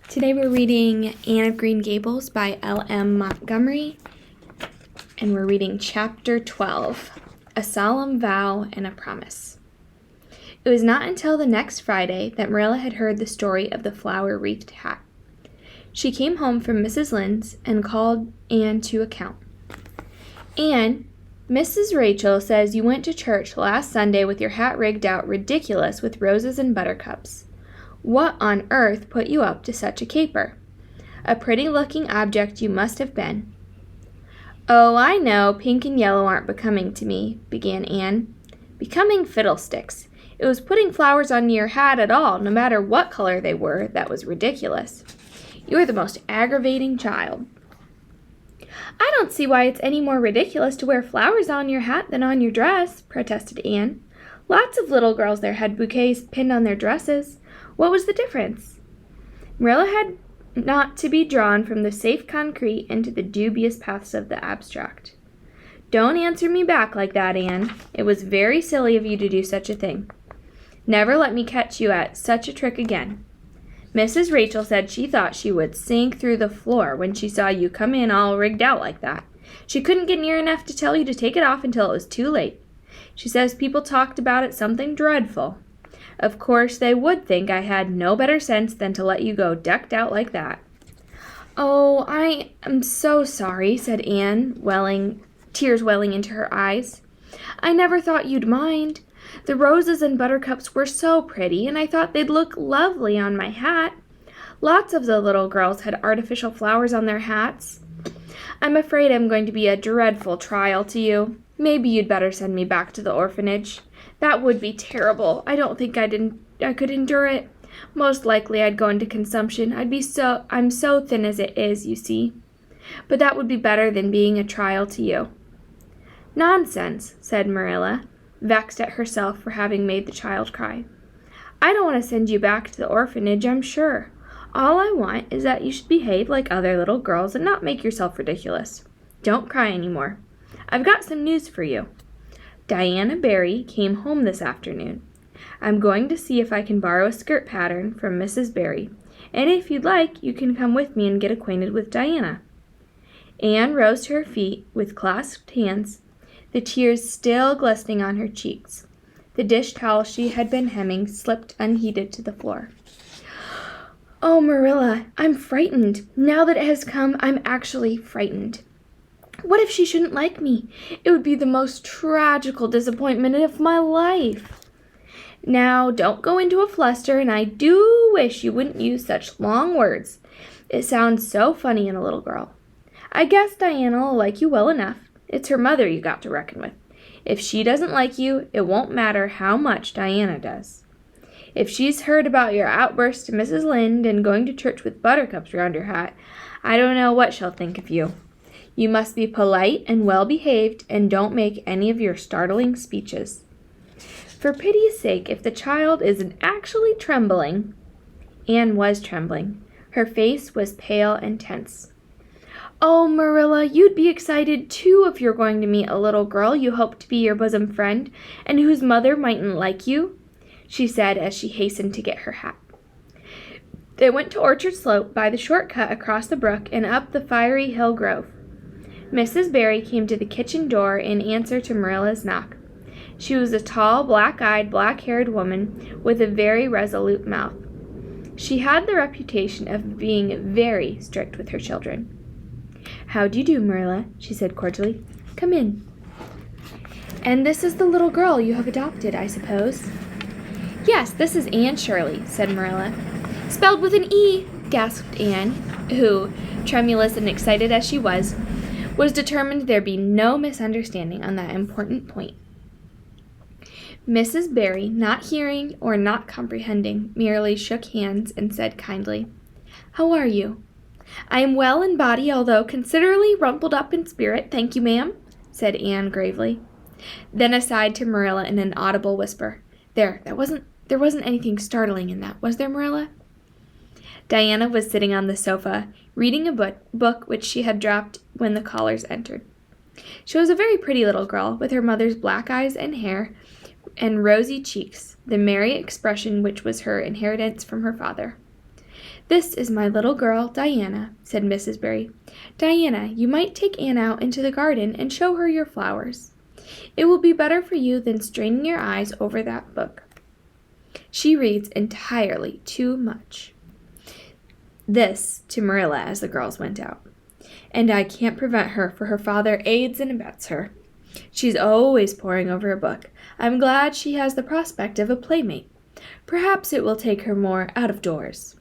Today we're reading Anne of Green Gables by L.M. Montgomery, and we're reading Chapter 12, A Solemn Vow and a Promise. It was not until the next Friday that Marilla had heard the story of the flower-wreathed hat. She came home from Mrs. Lynde's and called Anne to account. "Anne, Mrs. Rachel says you went to church last Sunday with your hat rigged out ridiculous with roses and buttercups. What on earth put you up to such a caper? A pretty-looking object you must have been." "Oh, I know, pink and yellow aren't becoming to me," began Anne. "Becoming fiddlesticks. It was putting flowers on your hat at all, no matter what color they were, that was ridiculous. You're the most aggravating child." "I don't see why it's any more ridiculous to wear flowers on your hat than on your dress," protested Anne. "Lots of little girls there had bouquets pinned on their dresses. What was the difference?" Marilla had not to be drawn from the safe concrete into the dubious paths of the abstract. "Don't answer me back like that, Anne. It was very silly of you to do such a thing. Never let me catch you at such a trick again. Mrs. Rachel said she thought she would sink through the floor when she saw you come in all rigged out like that. She couldn't get near enough to tell you to take it off until it was too late. She says people talked about it something dreadful. Of course, they would think I had no better sense than to let you go decked out like that." "Oh, I am so sorry," said Anne, tears welling into her eyes. "I never thought you'd mind. The roses and buttercups were so pretty, and I thought they'd look lovely on my hat. Lots of the little girls had artificial flowers on their hats. I'm afraid I'm going to be a dreadful trial to you. Maybe you'd better send me back to the orphanage. That would be terrible. I don't think I could endure it. Most likely I'd go into consumption. I'm so thin as it is, you see. But that would be better than being a trial to you." "Nonsense," said Marilla, vexed at herself for having made the child cry. "I don't want to send you back to the orphanage, I'm sure. All I want is that you should behave like other little girls and not make yourself ridiculous. Don't cry any more. I've got some news for you. Diana Barry came home this afternoon. I'm going to see if I can borrow a skirt pattern from Mrs. Barry, and if you'd like, you can come with me and get acquainted with Diana." Anne rose to her feet with clasped hands, the tears still glistening on her cheeks. The dish towel she had been hemming slipped unheeded to the floor. "Oh, Marilla, I'm frightened. Now that it has come, I'm actually frightened. What if she shouldn't like me? It would be the most tragical disappointment of my life." "Now, don't go into a fluster, and I do wish you wouldn't use such long words. It sounds so funny in a little girl. I guess Diana will like you well enough. It's her mother you got to reckon with. If she doesn't like you, it won't matter how much Diana does. If she's heard about your outburst to Mrs. Lynde and going to church with buttercups around your hat, I don't know what she'll think of you. You must be polite and well-behaved, and don't make any of your startling speeches. For pity's sake, if the child isn't actually trembling—" Anne was trembling. Her face was pale and tense. "Oh, Marilla, you'd be excited too if you're going to meet a little girl you hope to be your bosom friend and whose mother mightn't like you," she said as she hastened to get her hat. They went to Orchard Slope by the short cut across the brook and up the fiery hill grove. Mrs. Barry came to the kitchen door in answer to Marilla's knock. She was a tall, black-eyed, black-haired woman with a very resolute mouth. She had the reputation of being very strict with her children. "How do you do, Marilla?" she said cordially. "Come in." "And this is the little girl you have adopted, I suppose?" "Yes, this is Anne Shirley," said Marilla. "Spelled with an E," gasped Anne, who, tremulous and excited as she was determined there be no misunderstanding on that important point. Mrs. Barry, not hearing or not comprehending, merely shook hands and said kindly, "How are you?" "I am well in body, although considerably rumpled up in spirit, thank you, ma'am," said Anne gravely. Then aside to Marilla in an audible whisper, There wasn't anything startling in that, was there, Marilla?" Diana was sitting on the sofa, reading a book which she had dropped when the callers entered. She was a very pretty little girl, with her mother's black eyes and hair and rosy cheeks, the merry expression which was her inheritance from her father. "This is my little girl, Diana," said Mrs. Barry. "Diana, you might take Anne out into the garden and show her your flowers. It will be better for you than straining your eyes over that book. She reads entirely too much." This to Marilla as the girls went out. "And I can't prevent her, for her father aids and abets her. She's always poring over a book. I'm glad she has the prospect of a playmate. Perhaps it will take her more out of doors."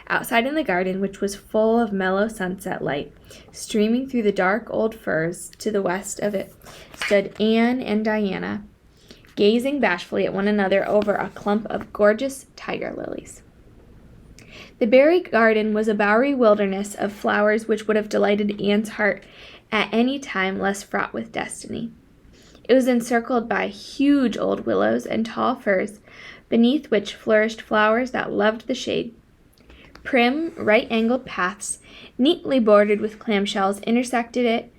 Outside in the garden, which was full of mellow sunset light, streaming through the dark old firs to the west of it, stood Anne and Diana, gazing bashfully at one another over a clump of gorgeous tiger lilies. The Barry garden was a bowery wilderness of flowers which would have delighted Anne's heart at any time less fraught with destiny. It was encircled by huge old willows and tall firs, beneath which flourished flowers that loved the shade. Prim, right-angled paths, neatly bordered with clamshells, intersected it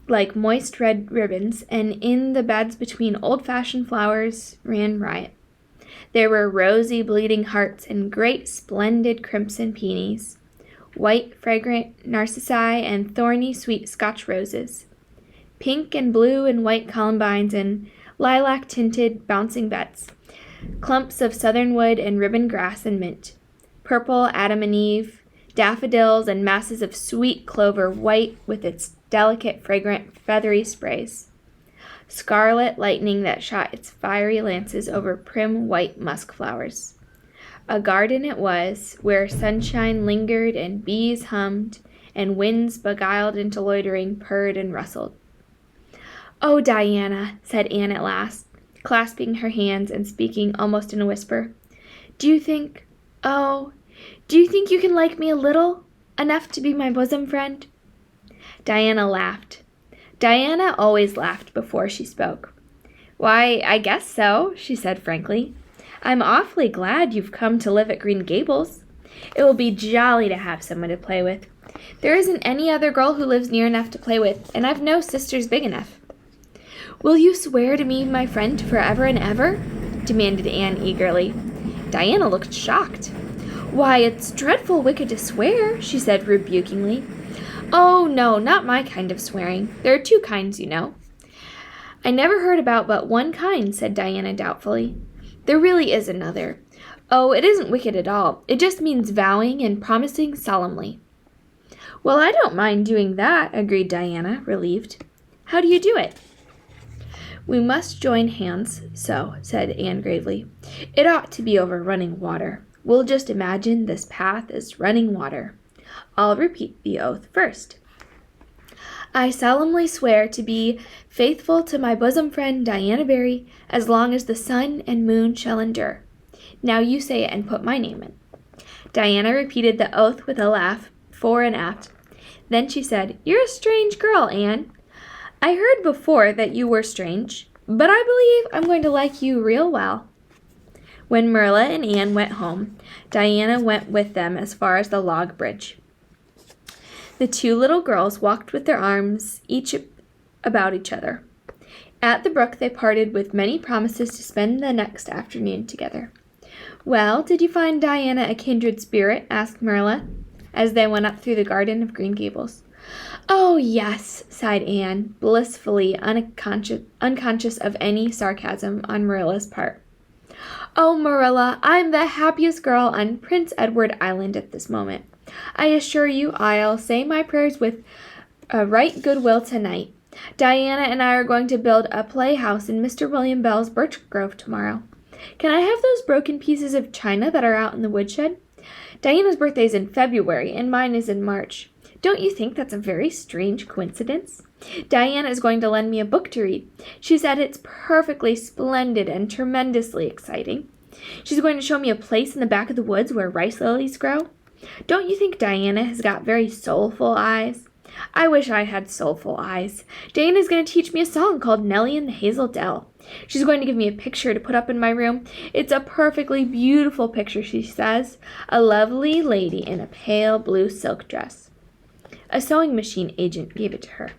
like moist red ribbons, and in the beds between old-fashioned flowers ran riot. There were rosy bleeding hearts and great splendid crimson peonies, white fragrant narcissi and thorny sweet Scotch roses, pink and blue and white columbines and lilac-tinted bouncing beds, clumps of southernwood and ribbon grass and mint, purple Adam and Eve, daffodils, and masses of sweet clover, white with its delicate, fragrant, feathery sprays, scarlet lightning that shot its fiery lances over prim white musk flowers. A garden it was, where sunshine lingered and bees hummed, and winds beguiled into loitering purred and rustled. "Oh, Diana," said Anne at last, clasping her hands and speaking almost in a whisper, do you think you can like me a little, enough to be my bosom friend?" Diana laughed. Diana always laughed before she spoke. "Why, I guess so," she said frankly. "I'm awfully glad you've come to live at Green Gables. It will be jolly to have someone to play with. There isn't any other girl who lives near enough to play with, and I've no sisters big enough." "Will you swear to be my friend forever and ever?" demanded Anne eagerly. Diana looked shocked. "Why, it's dreadful wicked to swear," she said rebukingly. "Oh, no, not my kind of swearing. There are two kinds, you know." "I never heard about but one kind," said Diana doubtfully. "There really is another. Oh, it isn't wicked at all. It just means vowing and promising solemnly." "Well, I don't mind doing that," agreed Diana, relieved. "How do you do it?" "We must join hands, so," said Anne gravely. "It ought to be over running water. We'll just imagine this path is running water. I'll repeat the oath first. I solemnly swear to be faithful to my bosom friend Diana Barry as long as the sun and moon shall endure. Now you say it and put my name in." Diana repeated the oath with a laugh, fore and aft. Then she said, "You're a strange girl, Anne. I heard before that you were strange, but I believe I'm going to like you real well." When Marilla and Anne went home, Diana went with them as far as the log bridge. The two little girls walked with their arms each about each other. At the brook they parted with many promises to spend the next afternoon together. "Well, did you find Diana a kindred spirit?" asked Marilla, as they went up through the garden of Green Gables. "Oh, yes," sighed Anne, blissfully unconscious of any sarcasm on Marilla's part. "Oh, Marilla, I'm the happiest girl on Prince Edward Island at this moment. I assure you I'll say my prayers with a right good will tonight. Diana and I are going to build a playhouse in Mr. William Bell's birch grove tomorrow. Can I have those broken pieces of china that are out in the woodshed? Diana's birthday is in February and mine is in March. Don't you think that's a very strange coincidence? Diana is going to lend me a book to read. She said it's perfectly splendid and tremendously exciting. She's going to show me a place in the back of the woods where rice lilies grow. Don't you think Diana has got very soulful eyes? I wish I had soulful eyes. Diana's going to teach me a song called Nellie in the Hazel Dell. She's going to give me a picture to put up in my room. It's a perfectly beautiful picture, she says. A lovely lady in a pale blue silk dress. A sewing machine agent gave it to her.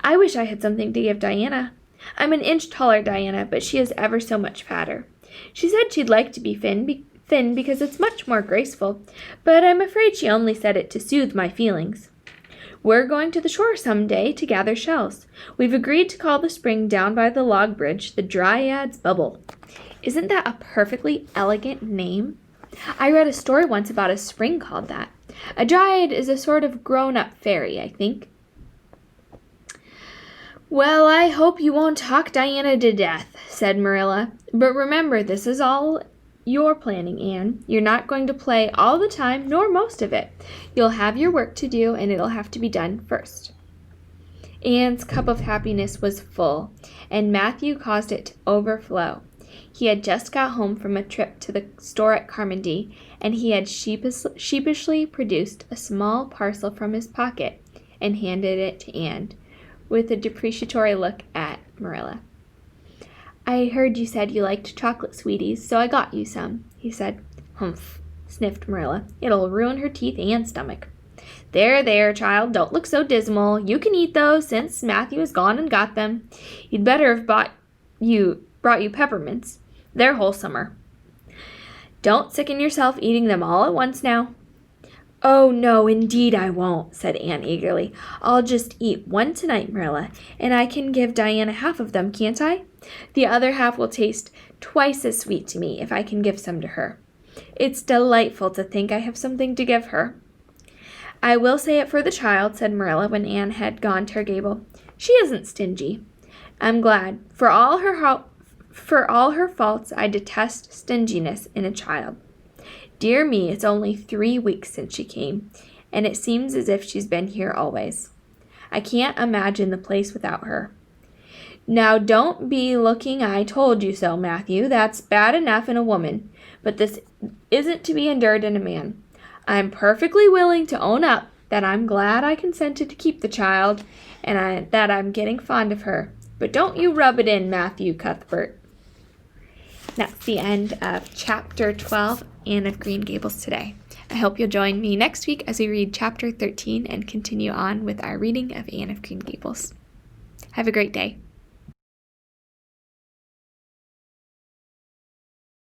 I wish I had something to give Diana. I'm an inch taller, Diana, but she is ever so much fatter. She said she'd like to be thin thin because it's much more graceful, but I'm afraid she only said it to soothe my feelings. We're going to the shore some day to gather shells. We've agreed to call the spring down by the log bridge the Dryad's Bubble. Isn't that a perfectly elegant name? I read a story once about a spring called that. A dryad is a sort of grown-up fairy, I think. Well, I hope you won't talk Diana to death, said Marilla. But remember, this is all your planning, Anne. You're not going to play all the time, nor most of it. You'll have your work to do, and it'll have to be done first. Anne's cup of happiness was full, and Matthew caused it to overflow. He had just got home from a trip to the store at Carmody, and he had sheepishly produced a small parcel from his pocket and handed it to Anne, with a depreciatory look at Marilla. I heard you said you liked chocolate sweeties, so I got you some, he said. Humph, sniffed Marilla. It'll ruin her teeth and stomach. There, child, don't look so dismal. You can eat those, since Matthew has gone and got them. You'd better have brought you peppermints. They're wholesomer. Don't sicken yourself eating them all at once now. Oh, no, indeed I won't, said Anne eagerly. I'll just eat one tonight, Marilla, and I can give Diana half of them, can't I? The other half will taste twice as sweet to me if I can give some to her. It's delightful to think I have something to give her. I will say it for the child, said Marilla when Anne had gone to her gable. She isn't stingy. I'm glad. For all her faults, I detest stinginess in a child. Dear me, it's only 3 weeks since she came, and it seems as if she's been here always. I can't imagine the place without her. Now don't be looking I told you so, Matthew. That's bad enough in a woman, but this isn't to be endured in a man. I'm perfectly willing to own up that I'm glad I consented to keep the child, and that I'm getting fond of her. But don't you rub it in, Matthew Cuthbert. That's the end of Chapter 12, Anne of Green Gables today. I hope you'll join me next week as we read Chapter 13 and continue on with our reading of Anne of Green Gables. Have a great day.